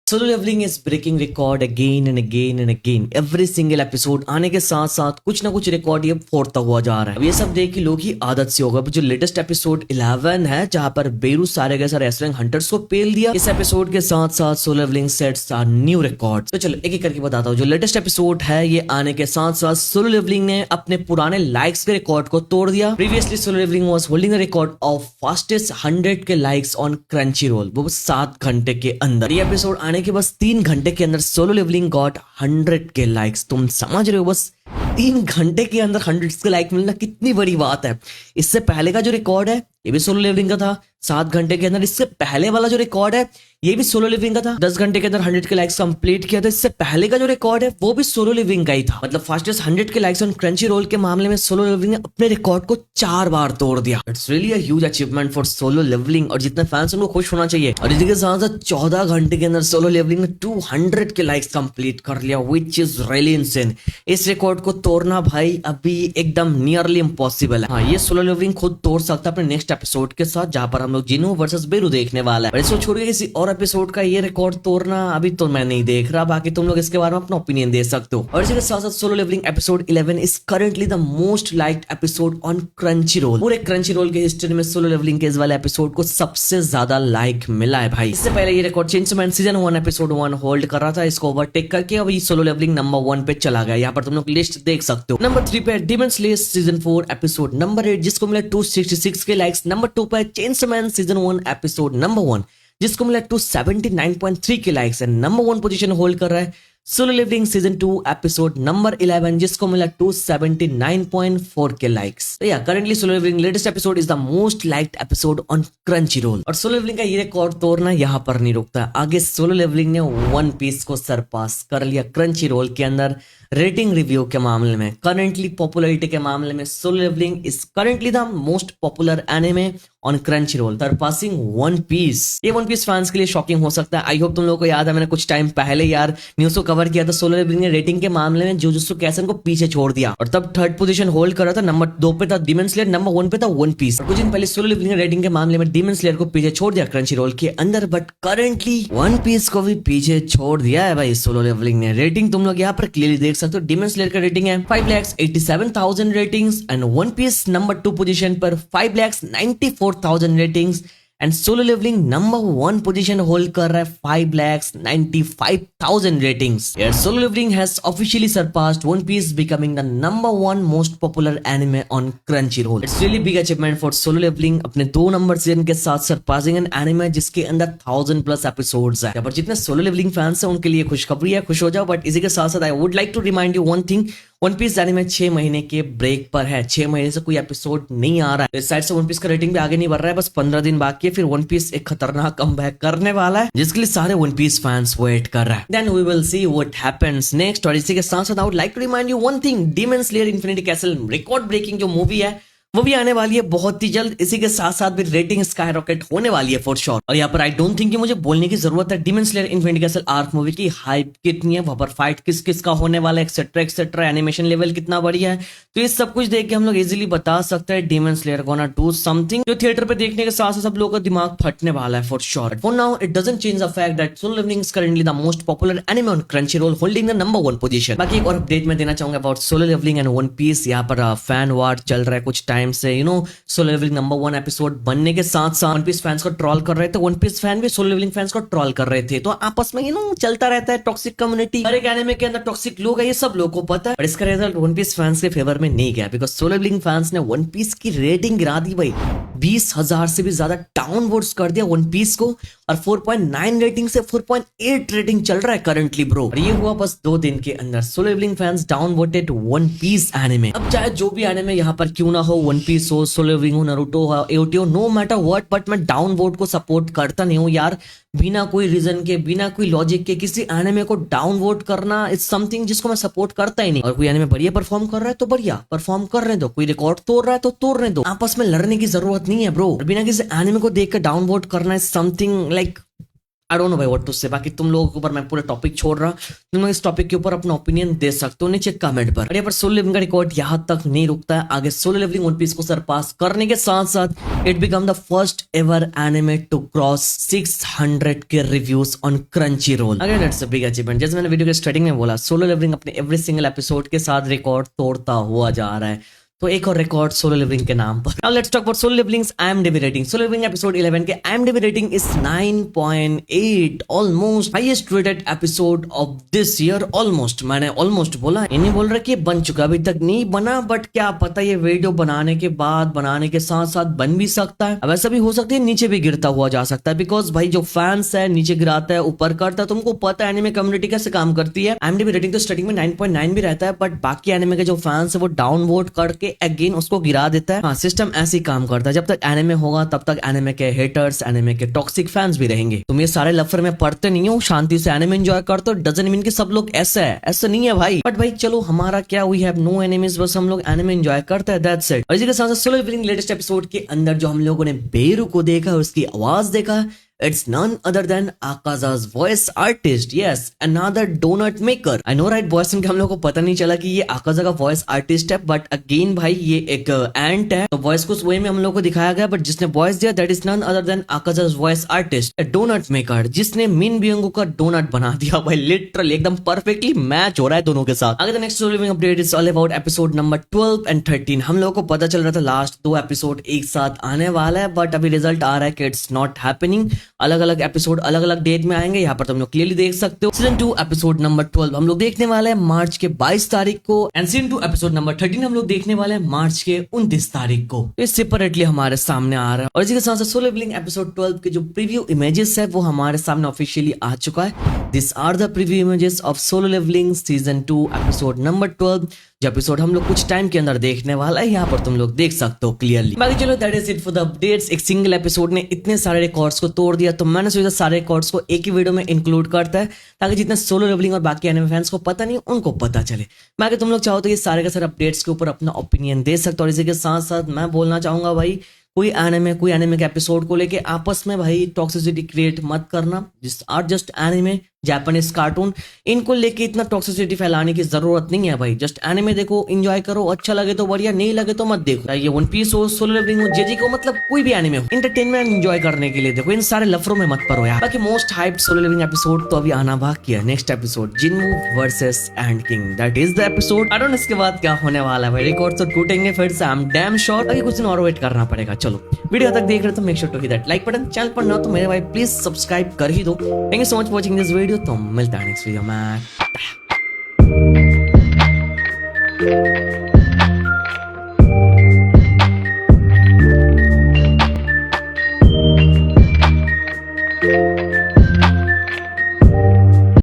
Solo Leveling is breaking record again and again and again. Every single episode आने के साथ साथ कुछ ना कुछ रिकॉर्ड ये फोड़ता हुआ जा रहा है। अब ये सब देख के लोग ही आदत से होगा। जो लेटेस्ट एपिसोड 11 है जहां पर बेरू सारे के सारे रेसलिंग हंटर्स को पेल दिया, इस एपिसोड के साथ साथ Solo Leveling sets are new record. तो चलो एक एक करके बताता हूँ। जो लेटेस्ट एपिसोड है ये आने के साथ साथ सोलो लेवलिंग ने अपने पुराने लाइक्स के रिकॉर्ड को तोड़ दिया। Previously Solo Leveling was holding the record of fastest 100 K likes on crunchy role, वो 7 घंटे के अंदर। ये एपिसोड आने के बस 3 घंटे के अंदर Solo levelling got 100 K likes. तुम समझ रहे हो, बस 3 घंटे के अंदर 100 के लाइक मिलना कितनी बड़ी बात है। इससे पहले का जो रिकॉर्ड है ये भी सोलो लेवलिंग का था 7 घंटे के अंदर। इससे पहले वाला जो रिकॉर्ड है ये भी सोलो लिविंग का था, 10 घंटे के अंदर 100 के लाइक्स कंप्लीट किया था। इससे पहले का जो रिकॉर्ड है वो भी सोलो लिविंग का ही था। मतलब fastest 100 K likes on Crunchyroll के मामले में सोलो लिविंग ने अपने रिकॉर्ड को 4 बार तोड़ दिया। It's really a huge achievement for solo living और जितने फैंस उनको खुश होना चाहिए। और इसी के साथ साथ 14 घंटे के अंदर सोलो लिविंग ने 200 के लाइक्स कंप्लीट कर लिया, विच इज रियली इनसेन। इस रिकॉर्ड को तोड़ना भाई अभी एकदम नियरली इम्पॉसिबल है। हाँ, ये सोलो लिविंग खुद तोड़ सकता है अपने नेक्स्ट एपिसोड के साथ, जहां पर हम लोग जिनो वर्सेस बेरू देखने वाला है। इसको छोड़ के किसी और एपिसोड का ये रिकॉर्ड तोड़ना अभी तो मैं नहीं देख रहा। बाकी तुम लोग इसके बारे में अपना ओपिनियन दे सकते हो। और इसी के साथ साथ Solo levelling episode 11 is currently the most liked episode on Crunchyroll. पूरे क्रंची रोल के हिस्ट्री में सोलो लेवलिंग के इस वाले एपिसोड को सबसे ज्यादा लाइक मिला है भाई। इससे पहले ये record chainsaw Man season 1 episode 1 hold कर रहा था, इसको ओवरटेक करके अब ये सोलो लेवलिंग नंबर 1 पे चला गया। यहाँ पर तुम लोग लिस्ट देख सकते हो। नंबर 3 पे Demon Slayer season 4 episode number 8 जिसको मिला 266 के लाइक्स। नंबर 2 पे Chainsaw Man season 1 episode number 1 जिसको मिला 279.3 K likes. And number 1 position hold कर रहा है Solo Leveling season 2 episode number 11 जिसको मिला 279.4 के लाइक्स। तो या currently Solo Leveling latest episode is the most liked episode on Crunchyroll. और सोलो लिविंग का ये रिकॉर्ड तोड़ना यहाँ पर नहीं रुकता। आगे सोलो लिविंग ने वन पीस को सरपास कर लिया क्रंची रोल के अंदर रेटिंग रिव्यू के मामले में। करंटली पॉपुलैरिटी के मामले में Solo Leveling is currently the most popular anime on Crunchyroll, surpassing One Piece. ये वन पीस फैंस के लिए शॉकिंग हो सकता है। आई होप तुम लोगों को याद है, मैंने कुछ टाइम पहले यार न्यूज को कवर किया था। सोलो लेवलिंग ने रेटिंग के मामले में जुजुत्सु काइसेन को पीछे छोड़ दिया और तब 3rd पोजीशन होल्ड कर रहा था। नंबर 2 पे था डीमन स्लेयर, नंबर 1 पे था वन पीस। कुछ दिन पहले सोलो लेवलिंग ने रेटिंग के मामले में डीमन स्लेयर को पीछे छोड़ दिया क्रंची रोल के अंदर, बट करंटली वन पीस को भी पीछे छोड़ दिया है भाई सोलो लेवलिंग ने। रेटिंग तुम लोग यहाँ पर क्लियरली देख सकते हो। डीमन स्लेयर रेटिंग है 5,87,000 ratings and One Piece number 2 position पर 5,94,000 ratings and Solo Leveling number 1 position hold कर रहा है 5,95,000 ratings. Solo Leveling has officially surpassed One Piece becoming the number 1 most popular anime on Crunchyroll. It's really big achievement for Solo Leveling अपने 2 number season के साथ surpassing an anime जिसके अंदर 1000+ episodes है। पर जितने सोलो लेवलिंग फैंस हैं उनके लिए खुशखबरी है, खुश हो जाओ। बट इसी के साथ साथ I would like to remind you one thing, One Piece anime 6 महीने के ब्रेक पर है। 6 महीने से कोई एपिसोड नहीं आ रहा है। इस साइड से वन पीस का रेटिंग भी आगे नहीं बढ़ रहा है, बस 15 दिन बाकी है। फिर वन पीस एक खतरनाक कमबैक करने वाला है जिसके लिए सारे वन पीस फैंस वेट कर रहे हैं। Then we will see what happens next. और इसी के साथ साथ I would like to remind you one thing, Demon Slayer Infinity Castle record breaking जो मूवी है वो भी आने वाली है बहुत ही जल्द। इसी के साथ साथ भी रेटिंग स्काई रॉकेट होने वाली है फॉर श्योर। और यहाँ पर आई डोंट थिंक कि मुझे बोलने की जरूरत है demon Slayer Infinity castle arc movie की हाइप कितनी है, वहां पर फाइट किस किस का होने वाला है, एक्सेट्रा एक्सेट्रा, एनिमेशन लेवल कितना बढ़िया है। तो ये सब कुछ देख के हम लोग इजीली बता सकते हैं demon slayer gonna do something जो थिएटर पे देखने के साथ साथ सब लोगों का दिमाग फटने वाला है for sure. For now it doesn't change the fact that Solo Leveling is currently the most popular anime on Crunchyroll holding the number 1 position. बाकी एक और अपडेट मैं देना चाहूंगा about Solo Leveling and One Piece. यहाँ पर fan वार चल रहा है कुछ टाइम से। You know Solo Leveling number 1 episode बनने के साथ साथ वन पीस फैंस को ट्रोल कर रहे थे, वन पीस फैन भी सोलो लेवलिंग फैंस को ट्रोल कर रहे थे। तो आपस में चलता रहता है टॉक्सिक कम्युनिटी। हर एक एनिमे के अंदर टॉक्सिक लोग है, ये सब लोगों को पता है। और इसका रिजल्ट वन पीस फैंस के फेवर में नहीं गया बिकॉज सोलो लेवलिंग फैंस ने वन पीस की रेटिंग गिरा दी भाई। 20,000 से भी ज्यादा डाउन वोट्स कर दिया वन पीस को और 4.9 रेटिंग से 4.8 रेटिंग चल रहा है करंटली ब्रो। और ये हुआ बस 2 दिन के अंदर। Solo Leveling fans down voted One Piece anime. अब चाहे जो भी एनिमे यहाँ पर क्यों ना हो, वन पीस हो, सोलो लेवलिंग हो, नारुतो हो, एओटी हो, नो मैटर व्हाट, बट मैं डाउन वोट को सपोर्ट करता नहीं हूँ यार। बिना कोई रीजन के, बिना कोई लॉजिक के किसी एनिमे को डाउन वोट करना इज समथिंग जिसको मैं सपोर्ट करता ही नहीं। और कोई एनिमे बढ़िया परफॉर्म कर रहा है तो बढ़िया परफॉर्म करने दो, कोई रिकॉर्ड तोड़ रहा है तो तोड़ने दो, आपस में लड़ने की जरूरत नहीं है ब्रो। बिना किसी एनिमे को देख कर डाउन वोट करना is something like I don't no भाई व्हाट टू से। बाकी तुम लोगों के ऊपर मैं पूरा टॉपिक छोड़ रहा, तुम लोग इस टॉपिक के ऊपर अपना ओपिनियन दे सकते हो नीचे कमेंट पर। यहाँ पर सोलो लेवलिंग का रिकॉर्ड यहाँ तक नहीं रुकता है, आगे सोलो लेवलिंग वन पीस को सरपास करने के साथ साथ it become the first ever anime to cross 600 K reviews on Crunchyroll. Again it's a big achievement. जैसे मैंने वीडियो के स्टार्टिंग में बोला, सोलो लेवलिंग अपने एवरी सिंगल एपिसोड के साथ रिकॉर्ड तोड़ता हुआ जा रहा है, तो एक और रिकॉर्ड सोलो लेवलिंग के नाम पर। Now let's talk about solo levelling's IMDb rating. Solo levelling episode 11 के IMDb rating is 9.8, almost highest rated episode of this year. Almost, मैंने ऑलमोस्ट बोला, ये नहीं बोल रहा कि बन चुका, अभी तक नहीं बना, बट क्या पता ये वीडियो बनाने के बाद, बनाने के साथ साथ बन भी सकता है। अब ऐसा भी हो सकता है नीचे भी गिरता हुआ जा सकता है, बिकॉज भाई जो फैंस है नीचे गिराता है ऊपर करता है, तुमको पता है एनिमे कम्युनिटी कैसे काम करती है। IMDb रेटिंग तो स्टार्टिंग में 9.9 भी रहता है, बट बाकी एनिमे के जो फैंस है वो डाउन वोट करके अगेन उसको गिरा देता है। हाँ, सिस्टम ऐसे ही काम करता है। जब तक एनिमे होगा तब तक एनिमे के हेटर्स, एनिमे के टॉक्सिक फैंस भी रहेंगे। तुम ये सारे लफर में पढ़ते नहीं हो, शांति से एनिमे एंजॉय करते हो, डजंट मीन कि सब लोग ऐसा है, ऐसा नहीं है भाई। बट भाई चलो, हमारा क्या, वी हैव नो एनिमीज, बस हम लोग एनिमे एंजॉय करते हैं, दैट्स इट। और इसी के साथ सोलो लेवलिंग लेटेस्ट एपिसोड के अंदर जो हम लोगों ने बेरू को देखा, उसकी आवाज देखा, it's none other than Akaza's voice artist. Yes, another donut maker. I know right, voice सुन के हम लोग को पता नहीं चला कि ये Akaza का voice artist है, but again भाई ये एक ant है, तो voice को वे में हम लोग को दिखाया गया, but जिसने voice दिया that is none other than Akaza's voice artist, a donut maker, जिसने मिन बियोंगो का donut बना दिया भाई, literally एकदम perfectly मैच हो रहा है दोनों के साथ। आगे the next solo leveling update is all about episode number 12 and 13। हम लोग को पता चल रहा था लास्ट 2 एपिसोड एक साथ आने वाला है, बट अभी रिजल्ट आ रहा है कि इट्स नॉट हैपनिंग। अलग अलग एपिसोड अलग अलग डेट में आएंगे, यहाँ पर तुम लोग क्लियरली देख सकते हो। सीजन 2 एपिसोड नंबर 12 हम लोग देखने वाले हैं मार्च के 22 तारीख को, एंड सीजन 2 एपिसोड नंबर 13 हम लोग देखने वाले हैं मार्च के 29 तारीख को। ये सेपरेटली हमारे सामने आ रहा है। और इसी के साथ साथ सोलो लेवलिंग एपिसोड 12 के जो प्रीव्यू इमेजेस है वो हमारे सामने ऑफिशियली आ चुका है। This are the preview images of Solo Leveling season 2 episode number 12, जो एपिसोड हम लोग कुछ टाइम के अंदर देखने वाला है, यहाँ पर तुम लोग देख सकते हो क्लियरली। बाकी चलो, that is it for the updates. एक सिंगल एपिसोड ने इतने सारे रिकॉर्ड्स को तोड़ दिया, तो मैंने सोचा सारे रिकॉर्ड्स को एक ही वीडियो में इंक्लूड करता है, ताकि जितने सोलो लेवलिंग और बाकी एनिमे फैंस को पता नहीं उनको पता चले। बाकी तुम लोग चाहो तो ये सारे के सारे अपडेट्स के ऊपर अपना ओपिनियन दे सकते हो। और इसी के साथ साथ मैं बोलना चाहूंगा भाई, कोई एनिमे के एपिसोड को लेके आपस में भाई टॉक्सिसिटी क्रिएट मत करना। These are just anime, Japanese cartoon, इनको लेके इतना टॉक्सिसिटी फैलाने की जरूरत नहीं है भाई। जस्ट एनिमे देखो, एंजॉय करो, अच्छा लगे तो बढ़िया, नहीं लगे तो मत देखो। ये वन पीस हो, सोलो लेवलिंग हो, जेजी को, मतलब कोई भी एनिमे हो, एंटरटेनमेंट एंजॉय करने के लिए देखो, इन सारे लफरों में मत पड़ो यार। बाकी most hyped Solo levelling episode तो अभी आना बाकी है। Next episode Jinwoo versus ant king, that is the episode. I don't know इसके बाद क्या होने वाला है भाई, रिकॉर्ड तो टूटेंगे फिर से, आई एम डैम श्योर। अभी कुछ दिन और वेट करना पड़ेगा। चलो, वीडियो तक देख रहे तो make sure to hit that like button. Channel पर ना तो मेरे भाई प्लीज सब्सक्राइब कर ही दो। Thank you so much for watching this video. तो मिलता है नेक्स्ट वीडियो में।